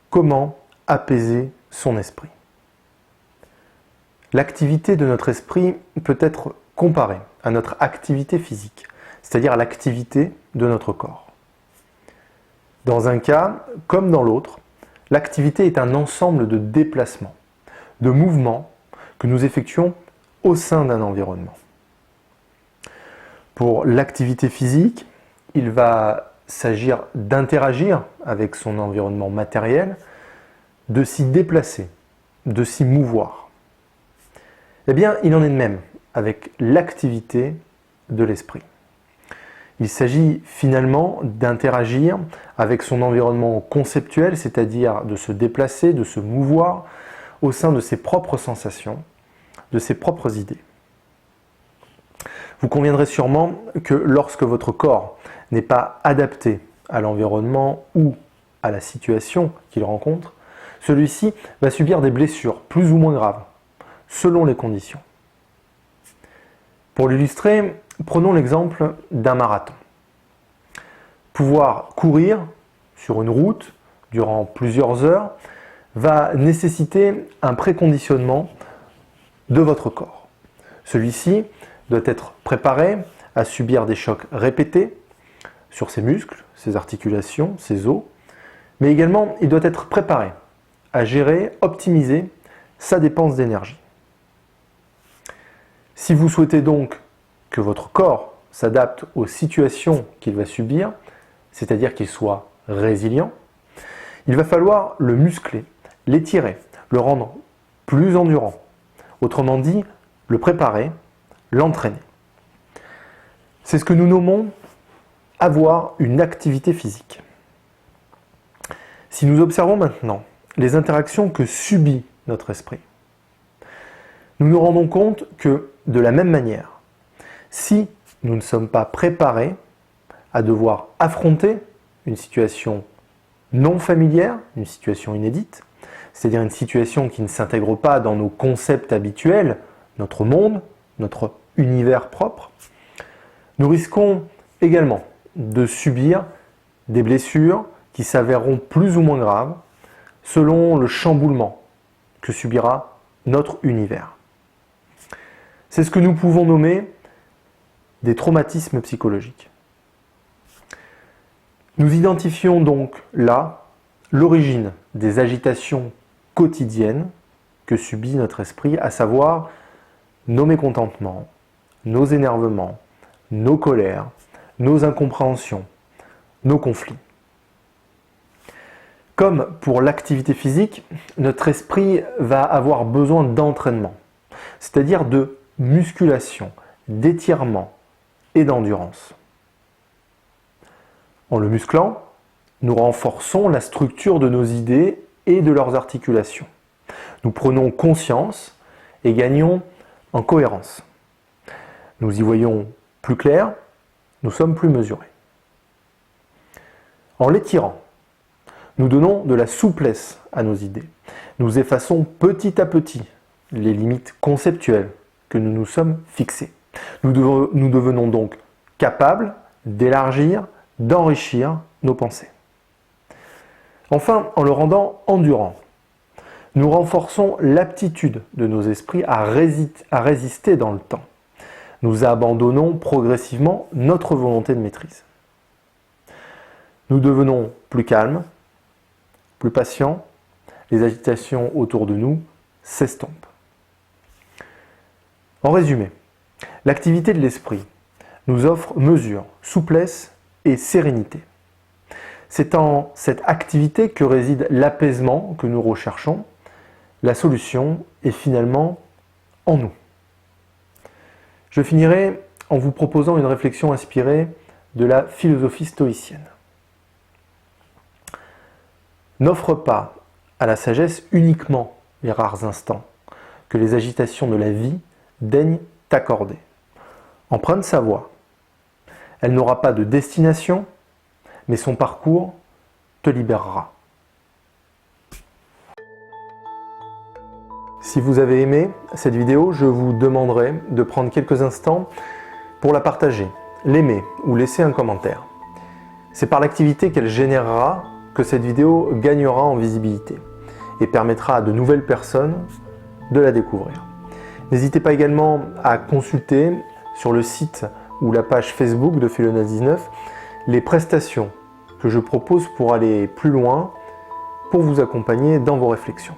Comment apaiser son esprit? L'activité de notre esprit peut être comparée à notre activité physique, c'est-à-dire à l'activité de notre corps. Dans un cas, comme dans l'autre, l'activité est un ensemble de déplacements, de mouvements que nous effectuons au sein d'un environnement. Pour l'activité physique, il va s'agir d'interagir avec son environnement matériel, de s'y déplacer, de s'y mouvoir. Eh bien, il en est de même avec l'activité de l'esprit. Il s'agit finalement d'interagir avec son environnement conceptuel, c'est-à-dire de se déplacer, de se mouvoir au sein de ses propres sensations, de ses propres idées. Vous conviendrez sûrement que lorsque votre corps n'est pas adapté à l'environnement ou à la situation qu'il rencontre, celui-ci va subir des blessures plus ou moins graves, selon les conditions. Pour l'illustrer, prenons l'exemple d'un marathon. Pouvoir courir sur une route durant plusieurs heures va nécessiter un préconditionnement de votre corps. Celui-ci doit être préparé à subir des chocs répétés sur ses muscles, ses articulations, ses os, mais également il doit être préparé à gérer, optimiser sa dépense d'énergie. Si vous souhaitez donc que votre corps s'adapte aux situations qu'il va subir, c'est-à-dire qu'il soit résilient, il va falloir le muscler, l'étirer, le rendre plus endurant. Autrement dit, le préparer, l'entraîner. C'est ce que nous nommons avoir une activité physique. Si nous observons maintenant les interactions que subit notre esprit, nous nous rendons compte que, de la même manière, si nous ne sommes pas préparés à devoir affronter une situation non familière, une situation inédite, c'est-à-dire une situation qui ne s'intègre pas dans nos concepts habituels, notre monde, notre univers propre, nous risquons également de subir des blessures qui s'avéreront plus ou moins graves selon le chamboulement que subira notre univers. C'est ce que nous pouvons nommer des traumatismes psychologiques. Nous identifions donc là l'origine des agitations quotidiennes que subit notre esprit, à savoir nos mécontentements, nos énervements, nos colères, nos incompréhensions, nos conflits. Comme pour l'activité physique, notre esprit va avoir besoin d'entraînement, c'est-à-dire de musculation, d'étirement et d'endurance. En le musclant, nous renforçons la structure de nos idées et de leurs articulations. Nous prenons conscience et gagnons en cohérence. Nous y voyons plus clair, nous sommes plus mesurés. En l'étirant, nous donnons de la souplesse à nos idées. Nous effaçons petit à petit les limites conceptuelles que nous nous sommes fixées. Nous devenons donc capables d'élargir, d'enrichir nos pensées. Enfin, en le rendant endurant, nous renforçons l'aptitude de nos esprits à résister dans le temps. Nous abandonnons progressivement notre volonté de maîtrise. Nous devenons plus calmes, plus patients, les agitations autour de nous s'estompent. En résumé, l'activité de l'esprit nous offre mesure, souplesse et sérénité. C'est en cette activité que réside l'apaisement que nous recherchons. La solution est finalement en nous. Je finirai en vous proposant une réflexion inspirée de la philosophie stoïcienne. N'offre pas à la sagesse uniquement les rares instants que les agitations de la vie daignent t'accorder. Emprunte sa voie. Elle n'aura pas de destination, mais son parcours te libérera. Si vous avez aimé cette vidéo, je vous demanderai de prendre quelques instants pour la partager, l'aimer ou laisser un commentaire. C'est par l'activité qu'elle générera que cette vidéo gagnera en visibilité et permettra à de nouvelles personnes de la découvrir. N'hésitez pas également à consulter sur le site ou la page Facebook de Philona 19 les prestations que je propose pour aller plus loin, pour vous accompagner dans vos réflexions.